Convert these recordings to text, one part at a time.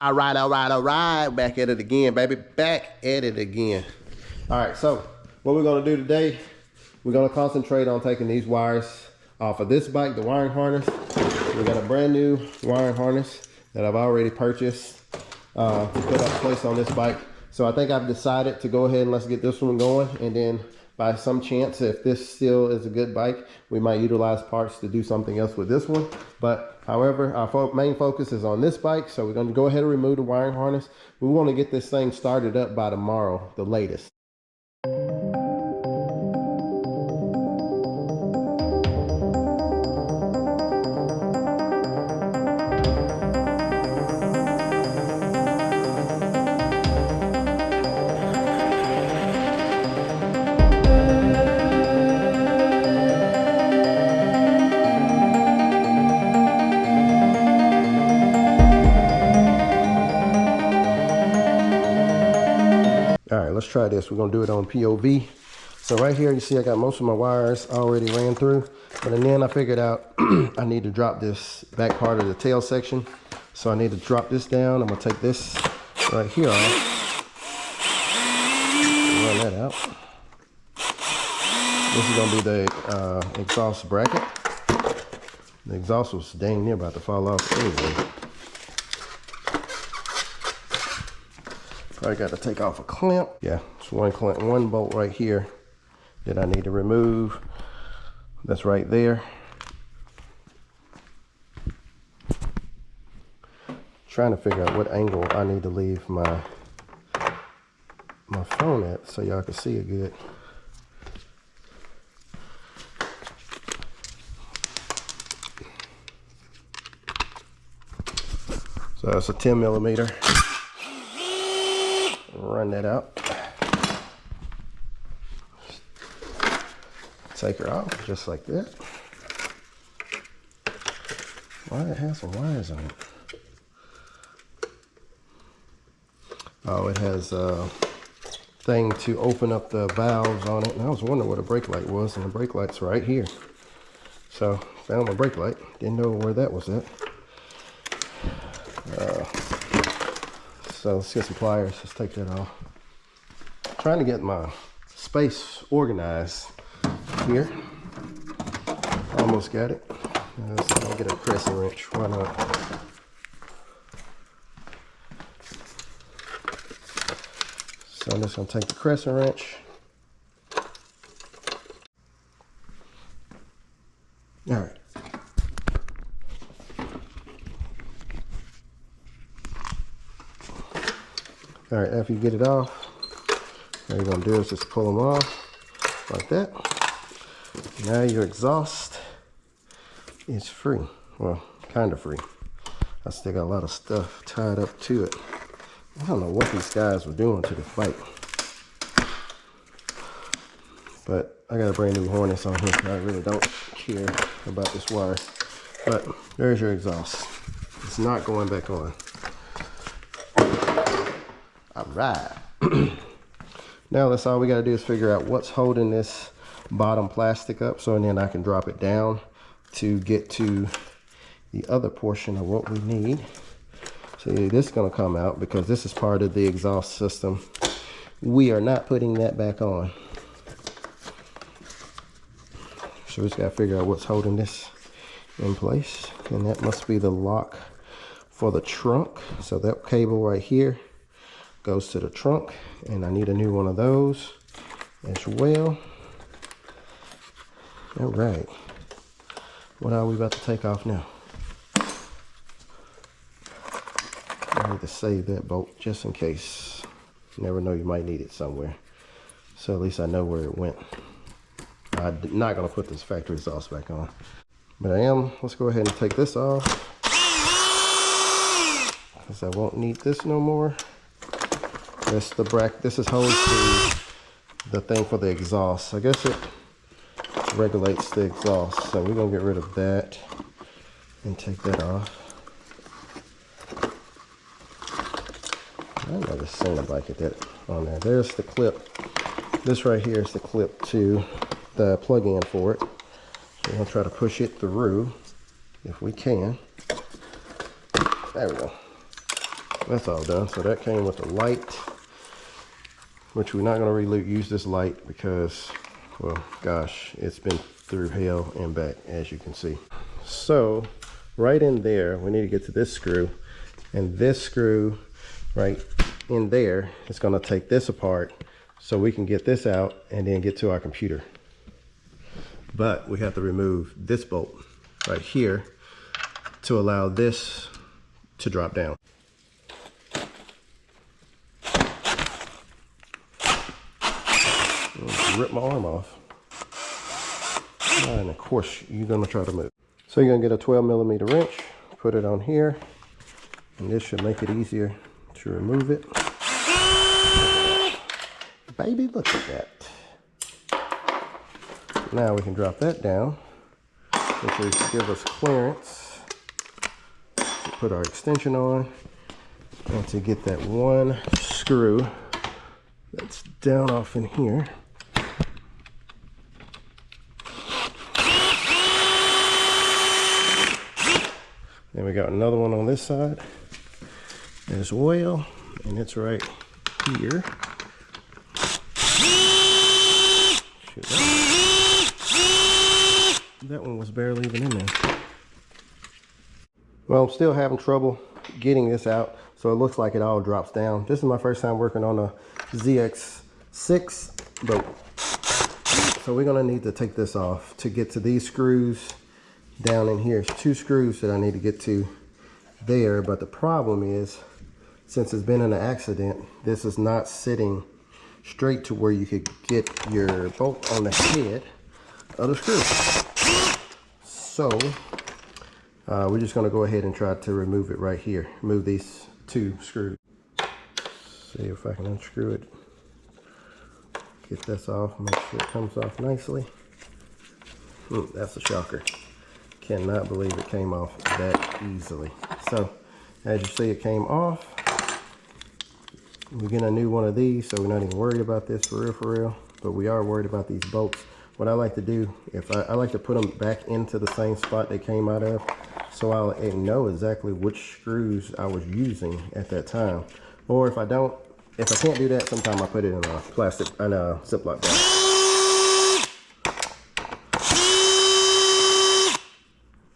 All right. Back at it again, baby. Back at it again. All right, so what we're gonna do today, we're gonna concentrate on taking these wires off of this bike, the wiring harness. We got a brand new wiring harness that I've already purchased to put up place on this bike. So I think I've decided to go ahead and let's get this one going, and then by some chance, if this still is a good bike, we might utilize parts to do something else with this one. But however, our main focus is on this bike. So we're going to go ahead and remove the wiring harness. We want to get this thing started up by tomorrow, the latest. All right, let's try this. We're gonna do it on POV. So right here, you see I got most of my wires already ran through, but then I figured out I need to drop this back part of the tail section. So I need to drop this down. I'm gonna take this right here off, run that out. This is gonna be the exhaust bracket. The exhaust was dang near about to fall off anyway. Probably got to take off a clamp. Yeah, it's one clamp, one bolt right here that I need to remove. That's right there. Trying to figure out what angle I need to leave my phone at so y'all can see it good. So it's a 10 millimeter. Run that out. Take her off just like that. Why it has some wires on it? Oh, it has a thing to open up the valves on it. And I was wondering what a brake light was, and the brake light's right here. So found my brake light. Didn't know where that was at. So let's get some pliers. Let's take that off. Trying to get my space organized here. Almost got it. Let's get a crescent wrench. Why not? So I'm just gonna take the crescent wrench. All right. All right, after you get it off, what you're gonna do is just pull them off like that. Now your exhaust is free. Well, kind of free. I still got a lot of stuff tied up to it. I don't know what these guys were doing to the bike. But I got a brand new harness on here. I really don't care about this wire. But there's your exhaust. It's not going back on. All right. Now that's all we got to do is figure out what's holding this bottom plastic up, so and then I can drop it down to get to the other portion of what we need. So this is going to come out because this is part of the exhaust system. We are not putting that back on. So we just got to figure out what's holding this in place, and that must be the lock for the trunk. So that cable right here goes to the trunk, and I need a new one of those as well. All right, what are we about to take off now? I need to save that bolt just in case. You never know, you might need it somewhere. So at least I know where it went. I'm not gonna put this factory exhaust back on, but I am. Let's go ahead and take this off, because I won't need this no more. This the bracket. This is holds the thing for the exhaust. I guess it regulates the exhaust. So we're gonna get rid of that and take that off. I've never seen a bike at that on there. There's the clip. This right here is the clip to the plug-in for it. So we're gonna try to push it through if we can. There we go. That's all done. So that came with the light, which we're not going to use this light because, well, gosh, it's been through hell and back, as you can see. So right in there, we need to get to this screw, and this screw right in there is going to take this apart so we can get this out and then get to our computer. But we have to remove this bolt right here to allow this to drop down. Rip my arm off. And of course you're going to try to move. So you're going to get a 12mm wrench, put it on here, and this should make it easier to remove it. Baby, look at that. Now we can drop that down, which will give us clearance to put our extension on and to get that one screw that's down off in here. Then we got another one on this side as well, and it's right here. That one was barely even in there. Well, I'm still having trouble getting this out, so it looks like it all drops down. This is my first time working on a ZX6 boat. So we're gonna need to take this off to get to these screws down in here. There's 2 screws that I need to get to there, but the problem is, since it's been in an accident, this is not sitting straight to where you could get your bolt on the head of the screw. So we're just going to go ahead and try to remove it right here. Remove these 2 screws. See if I can unscrew it. Get this off, make sure it comes off nicely. That's a shocker. Cannot believe it came off that easily. So as you see, it came off. We're getting a new one of these, so we're not even worried about this for real, but we are worried about these bolts. What I like to do, if I like to put them back into the same spot they came out of, so I'll know exactly which screws I was using at that time. Or if I can't do that, sometimes I put it in a plastic, in a Ziploc bag.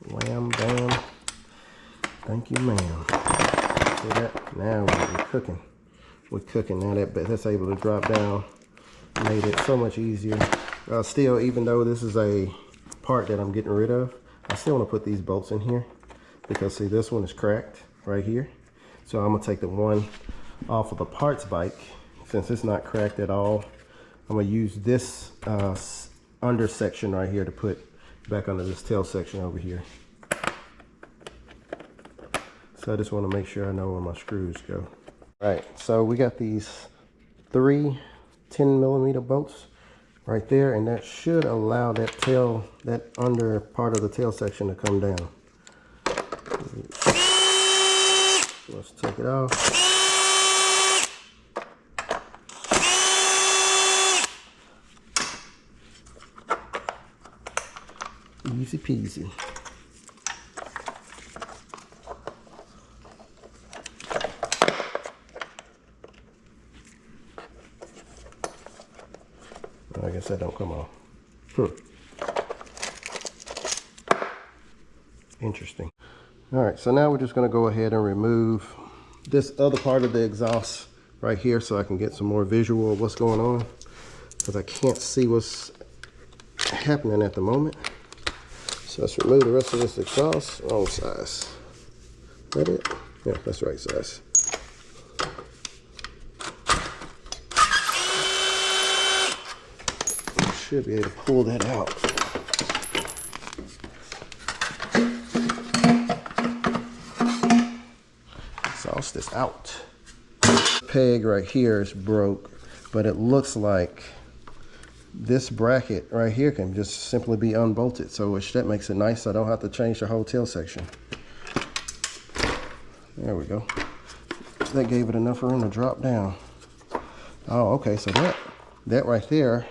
Wham, bam. Thank you, ma'am. See that? Now we're cooking. We're cooking. Now that's able to drop down. Made it so much easier. Still, even though this is a part that I'm getting rid of, I still want to put these bolts in here because see, this one is cracked right here. So I'm gonna take the one off of the parts bike. Since it's not cracked at all, I'm gonna use this under section right here to put back under this tail section over here. So I just want to make sure I know where my screws go. All right, so we got these 3 10mm bolts right there, and that should allow that under part of the tail section to come down. Let's take it off. Easy peasy. I guess that don't come off. Interesting. All right, so now we're just going to go ahead and remove this other part of the exhaust right here so I can get some more visual of what's going on, because I can't see what's happening at the moment. So let's remove the rest of this exhaust. Wrong size. Is that it? Yeah, that's the right size. Should be able to pull that out. Exhaust is out. Peg right here is broke, but it looks like this bracket right here can just simply be unbolted, so that makes it nice. So I don't have to change the whole tail section. There we go. That gave it enough room to drop down. Oh, okay, so that right there,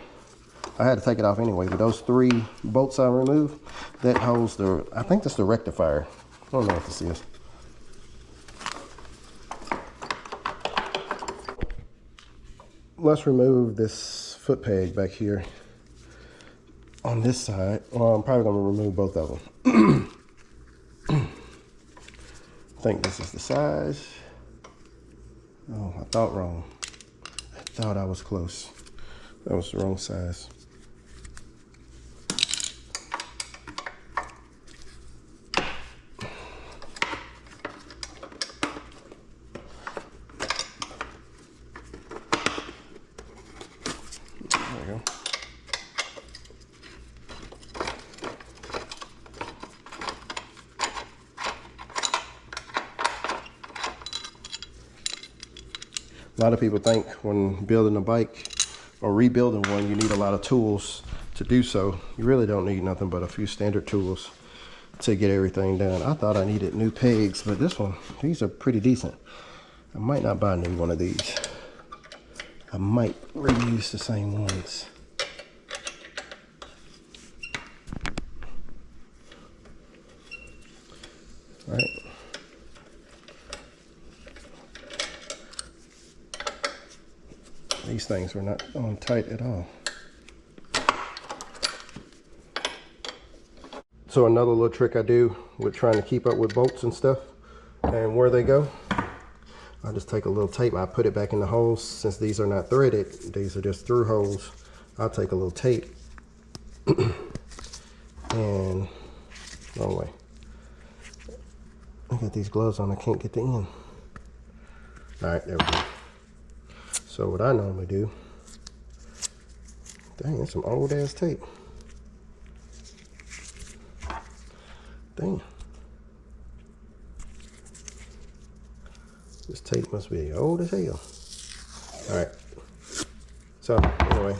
I had to take it off anyway, but those 3 bolts I removed, that holds I think that's the rectifier. I don't know what this is. let's remove this foot peg back here on this side. Well, I'm probably gonna remove both of them. I think this is the size. Oh, I thought wrong. I thought I was close. That was the wrong size. A lot of people think when building a bike or rebuilding one, you need a lot of tools to do so. You really don't need nothing but a few standard tools to get everything done. I thought I needed new pegs, but these are pretty decent. I might not buy a new one of these. I might reuse the same ones. All right. These things were not on tight at all. So another little trick I do with trying to keep up with bolts and stuff and where they go, I just take a little tape, I put it back in the holes. Since these are not threaded, these are just through holes, I'll take a little tape and, wrong way. I got these gloves on, I can't get the end. All right, there we go. So what I normally do, dang, that's some old ass tape. Dang. This tape must be old as hell. All right. So anyway,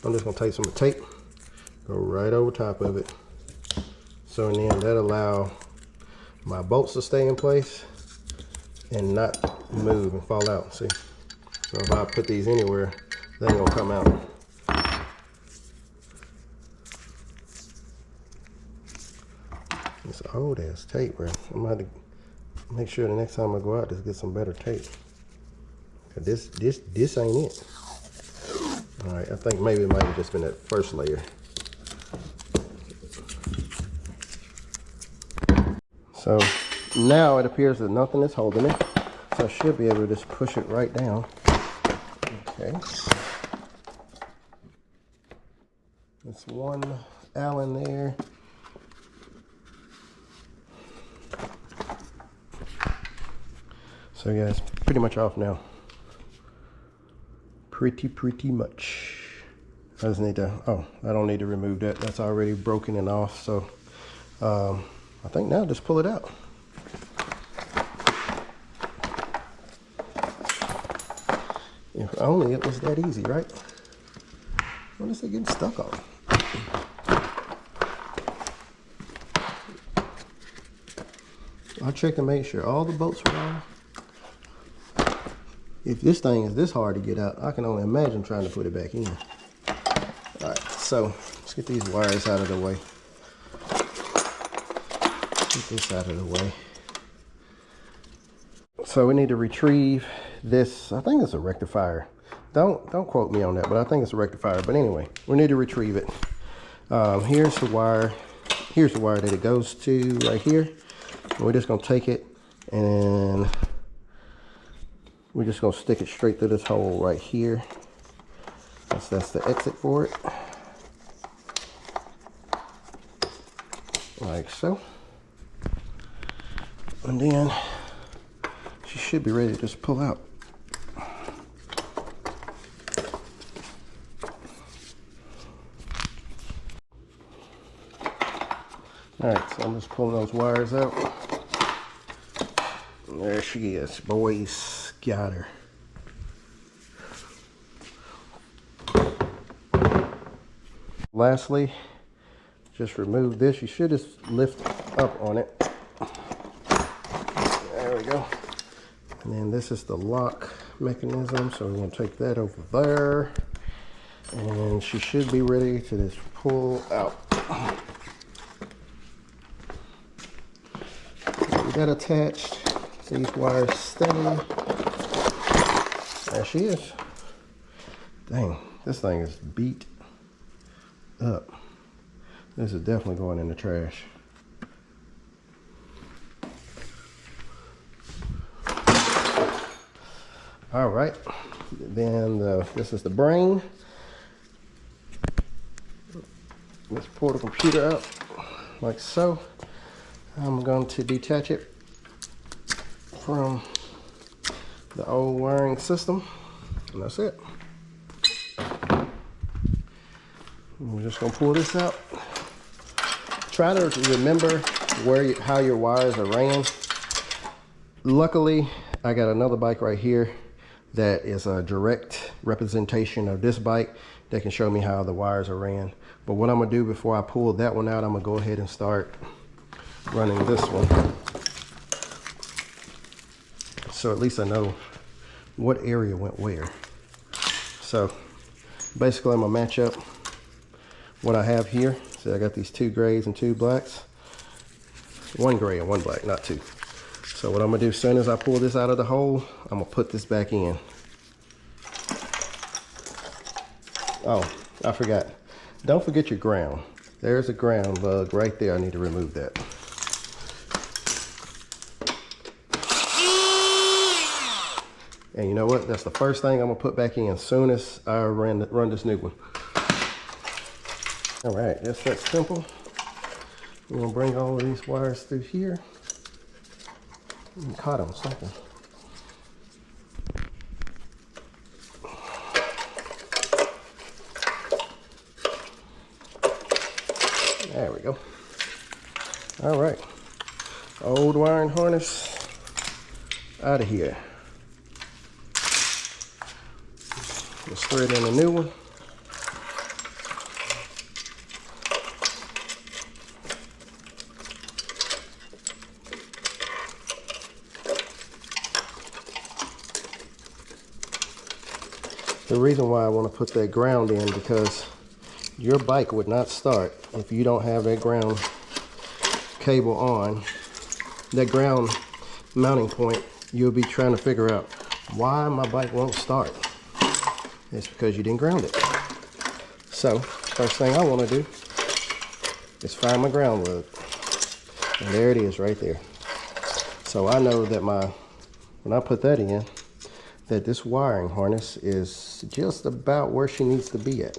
I'm just gonna take some tape, go right over top of it. So in the end, that allow my bolts to stay in place and not move and fall out, see? So if I put these anywhere, they ain't gonna come out. It's old ass tape, bro. I'm gonna have to make sure the next time I go out, just get some better tape. Cause this ain't it. All right, I think maybe it might have just been that first layer. So now it appears that nothing is holding it. So I should be able to just push it right down. Okay. There's one Allen there. So yeah, it's pretty much off now. Pretty much. I just need to, oh, I don't need to remove that. That's already broken and off. So I think now just pull it out. If only it was that easy, right? What is it getting stuck on? I checked to make sure all the bolts were on. If this thing is this hard to get out, I can only imagine trying to put it back in. All right, so let's get these wires out of the way. Get this out of the way. So we need to retrieve this. I think it's a rectifier. Don't quote me on that, but I think it's a rectifier. But anyway, we need to retrieve it. Here's the wire. Here's the wire that it goes to right here. And we're just gonna take it and we're just gonna stick it straight through this hole right here. That's the exit for it. Like so. And then she should be ready to just pull out. Alright, so I'm just pulling those wires out. And there she is, boys. Got her. Lastly, just remove this. You should just lift up on it. There we go. And then this is the lock mechanism, so we're going to take that over there. And she should be ready to just pull out. We got attached. These wires stay. There she is. Dang, this thing is beat up. This is definitely going in the trash. All right, then this is the brain. Let's pull the computer out like so. I'm going to detach it from the old wiring system, and that's it. We're just gonna pull this out. Try to remember how your wires are ran. Luckily, I got another bike right here that is a direct representation of this bike that can show me how the wires are ran. But what I'm gonna do before I pull that one out, I'm gonna go ahead and start running this one. So at least I know what area went where. So basically I'm gonna match up what I have here. So I got these 2 grays and 2 blacks. 1 gray and 1 black, not 2. So what I'm gonna do as soon as I pull this out of the hole, I'm gonna put this back in. Oh, I forgot. Don't forget your ground. There's a ground lug right there. I need to remove that. And you know what? That's the first thing I'm gonna put back in as soon as I run this new one. All right, just that simple. We're gonna bring all of these wires through here. I'm caught on something. There we go. All right, old wiring harness out of here. Let's thread in a new one. The reason why I want to put that ground in, because your bike would not start if you don't have that ground cable on. That ground mounting point, you'll be trying to figure out why my bike won't start. It's because you didn't ground it. So first thing I want to do is find my ground lug. And there it is right there. So I know that when I put that in, that this wiring harness is just about where she needs to be at.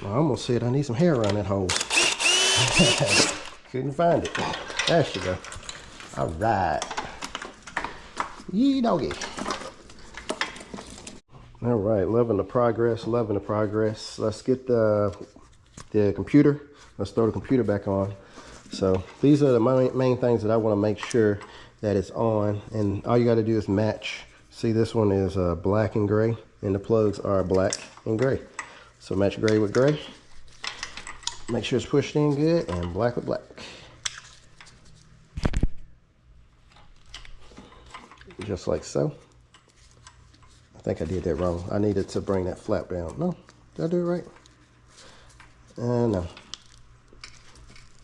I almost said I need some hair around that hole. Couldn't find it. There she go. All right. Yee doggy. All right, loving the progress, loving the progress. Let's get the computer. Let's throw the computer back on. So these are the main things that I want to make sure that it's on, and all you got to do is match. See, this one is black and gray, and the plugs are black and gray. So match gray with gray. Make sure it's pushed in good, and black with black. Just like so. I think I did that wrong. I needed to bring that flap down. No, did I do it right? No.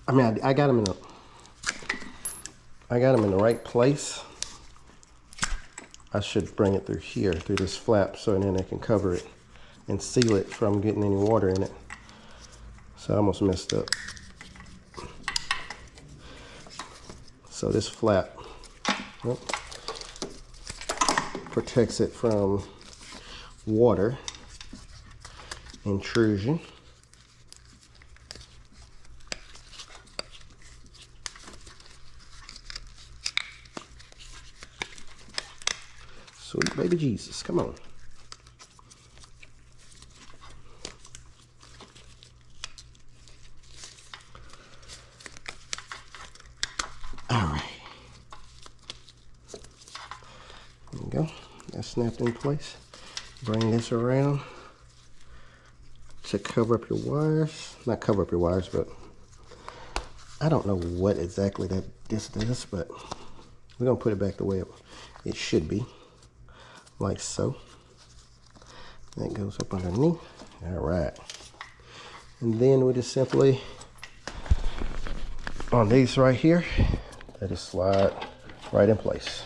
I mean, I got them in the right place. I should bring it through here, through this flap, so then I can cover it and seal it from getting any water in it. So I almost messed up. So this flap protects it from water intrusion. Sweet baby Jesus, come on. All right. There we go. That's snapped in place. Bring this around to cover up your wires. Not cover up your wires, but I don't know what exactly this does, but we're gonna put it back the way it should be. Like so. That goes up underneath. All right. And then we just simply on these right here, they just slide right in place.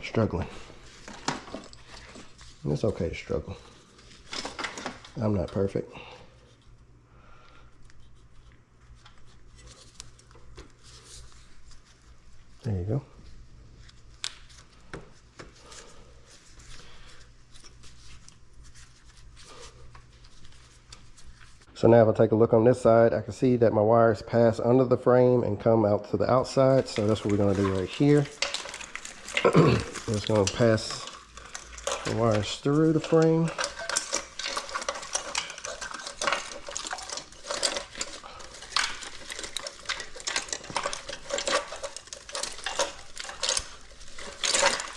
Struggling. And it's okay to struggle. I'm not perfect. There you go. So now if I take a look on this side, I can see that my wires pass under the frame and come out to the outside. So that's what we're going to do right here. It's going to pass the wires through the frame.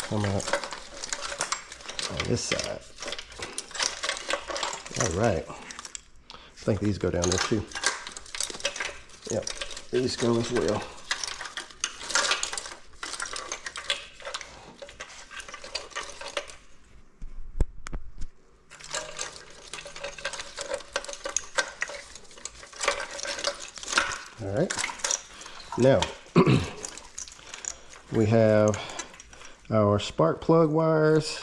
Come out on this side. All right. I think these go down there too. Yep, these go as well. All right. Now, we have our spark plug wires,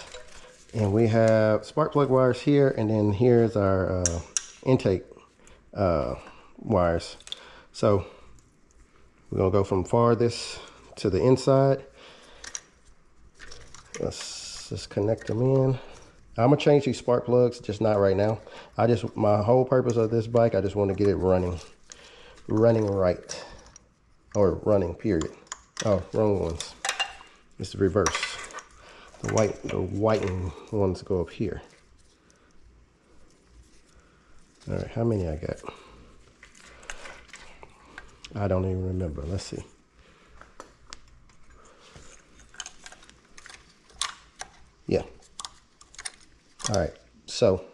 and we have spark plug wires here, and then here's our intake wires. So we're gonna go from farthest to the inside. Let's just connect them in. I'm gonna change these spark plugs, just not right now. My whole purpose of this bike, I just want to get it running right, or running period. Oh, wrong ones. It's the reverse. The whitened ones go up here. All right, how many I got? I don't even remember. Let's see. Yeah. All right, so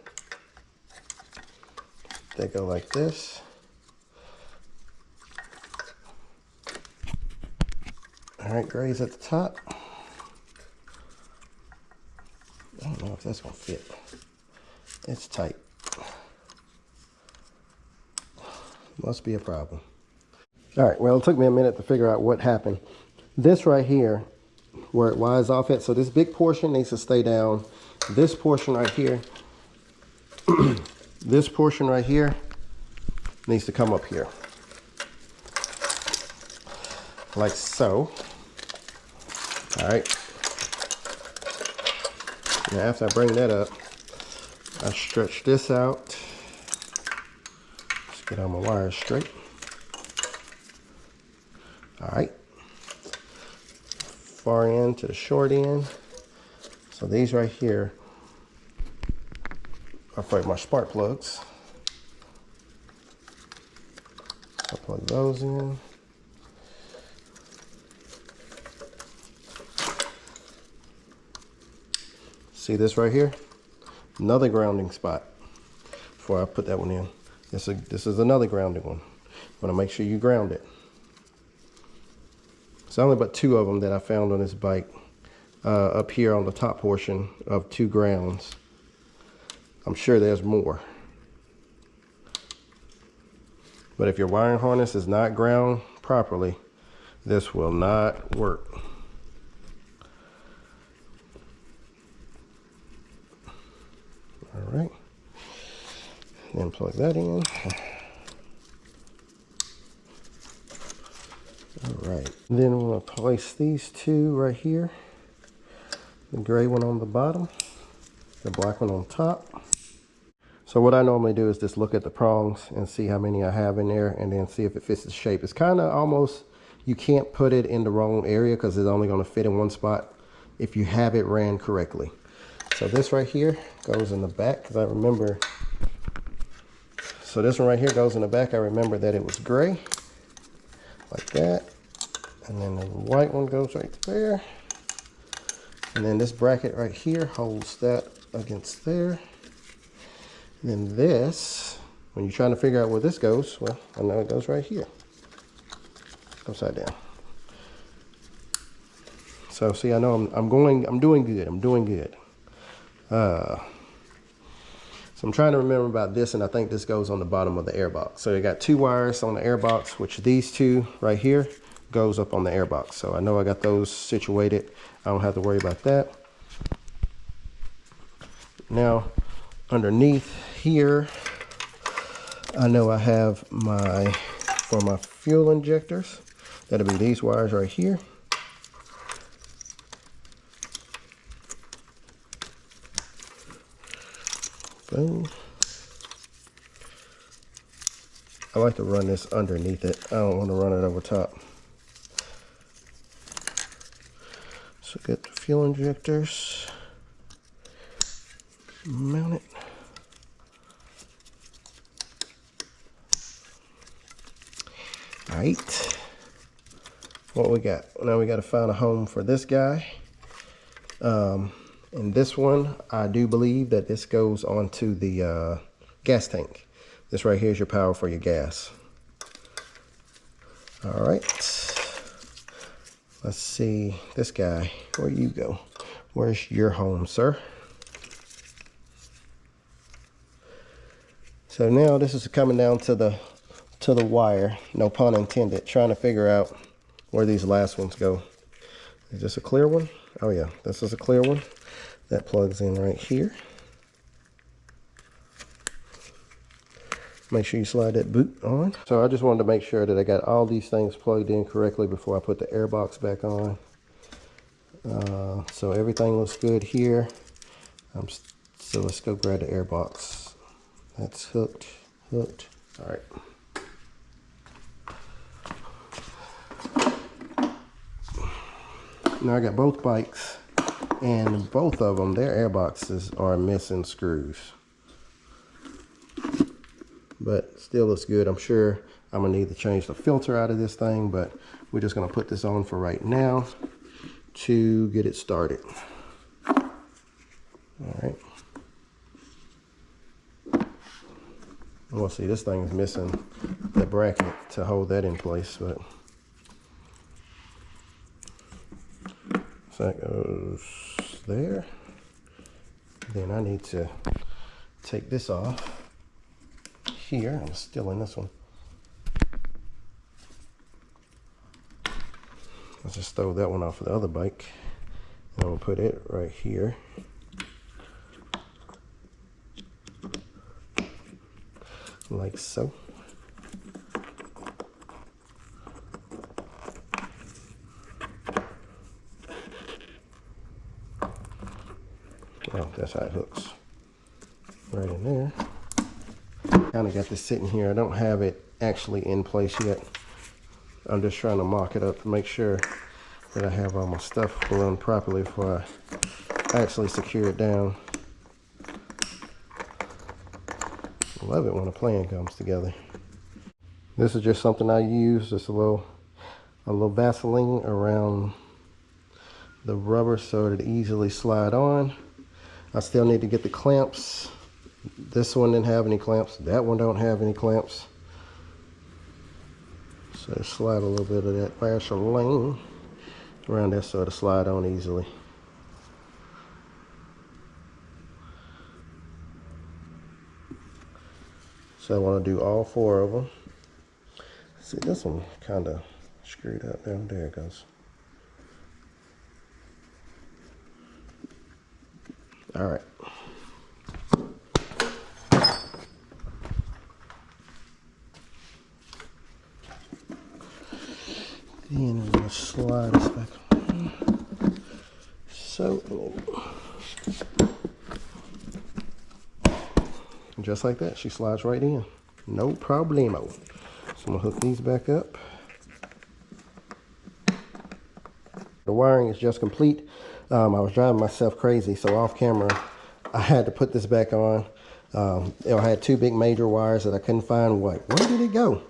they go like this. All right, gray's at the top. I don't know if that's gonna fit. It's tight. Must be a problem. All right, well, it took me a minute to figure out what happened. This right here, where it wires off at, so this big portion needs to stay down. This portion right here, this portion right here needs to come up here. Like so. All right. Now after I bring that up, I stretch this out. Let's get all my wires straight. All right. Far end to the short end. So these right here are for my spark plugs. I'll plug those in. See this right here? Another grounding spot. Before I put that one in. This is another grounding one. I'm gonna make sure you ground it. It's only about 2 of them that I found on this bike. Up here on the top portion of 2 grounds. I'm sure there's more. But if your wiring harness is not ground properly, this will not work. All right, then plug that in. All right, then we're gonna place these 2 right here. The gray one on the bottom, the black one on top. So what I normally do is just look at the prongs and see how many I have in there, and then see if it fits the shape. It's kind of almost, you can't put it in the wrong area because it's only going to fit in one spot if you have it ran correctly. So this right here goes in the back, because I remember, so this one right here goes in the back. I remember that it was gray, like that. And then the white one goes right there. And then this bracket right here holds that against there. And then this, when you're trying to figure out where this goes, well, I know it goes right here, upside down. So see, I know I'm doing good. So I'm trying to remember about this, and I think this goes on the bottom of the airbox. So you got 2 wires on the airbox, which these 2 right here goes up on the airbox. So I know I got those situated. I don't have to worry about that. Now, underneath here, I know I have for my fuel injectors, that'll be these wires right here. Boom. I like to run this underneath it. I don't want to run it over top. So get the fuel injectors. Mount it. All right. What we got? Now we got to find a home for this guy. And this one, I do believe that this goes onto the gas tank. This right here is your power for your gas. All right. Let's see this guy. Where you go? Where's your home, sir? So now this is coming down to the wire. No pun intended. Trying to figure out where these last ones go. Is this a clear one? Oh yeah, this is a clear one. That plugs in right here. Make sure you slide that boot on. So I just wanted to make sure that I got all these things plugged in correctly before I put the airbox back on. So everything looks good here. So let's go grab the airbox. That's hooked. All right. Now I got both bikes, and both of them, their airboxes are missing screws. But still looks good. I'm sure I'm gonna need to change the filter out of this thing, but we're just gonna put this on for right now to get it started. All right. We'll see, this thing is missing the bracket to hold that in place, but so that goes there. Then I need to take this off here. I'm still in this one. Let's just throw that one off of the other bike. And I'm gonna put it right here. Like so. Oh, that's how it hooks. Right in there. Kind of got this sitting here. I don't have it actually in place yet. I'm just trying to mock it up to make sure that I have all my stuff run properly before I actually secure it down. I love it when a plan comes together. This is just something I use, just a little Vaseline around the rubber so it easily slide on. I still need to get the clamps. This one didn't have any clamps. That one don't have any clamps. So slide a little bit of that Vaseline around there so it'll slide on easily. So I want to do all 4 of them. See, this one kind of screwed up down there. It goes. All right. Then we're going to slide this back on. So, just like that, she slides right in. No problemo. So I'm going to hook these back up. The wiring is just complete. I was driving myself crazy, so off camera, I had to put this back on. I had 2 big major wires that I couldn't find. Where did it go?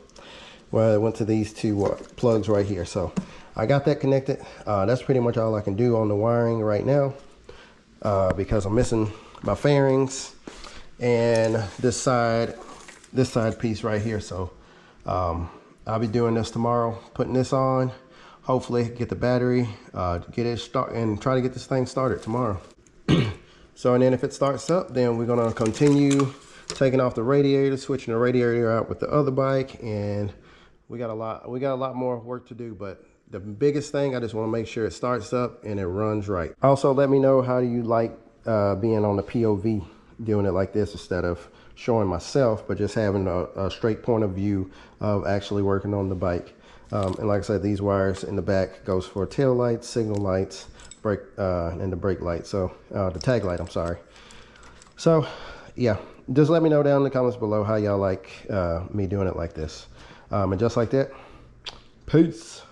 Well, it went to these 2 plugs right here. So I got that connected. That's pretty much all I can do on the wiring right now because I'm missing my fairings and this side piece right here. So I'll be doing this tomorrow, putting this on. hopefully get the battery, get it start, and try to get this thing started tomorrow. So, and then if it starts up, then we're gonna continue taking off the radiator, switching the radiator out with the other bike, and we got a lot more work to do. But the biggest thing, I just want to make sure it starts up and it runs right. Also, let me know, how do you like being on the POV, doing it like this instead of showing myself, but just having a straight point of view of actually working on the bike. And like I said, these wires in the back goes for tail lights, signal lights, brake, and the brake light. So the tag light, I'm sorry. So yeah, just let me know down in the comments below how y'all like me doing it like this. And just like that, peace.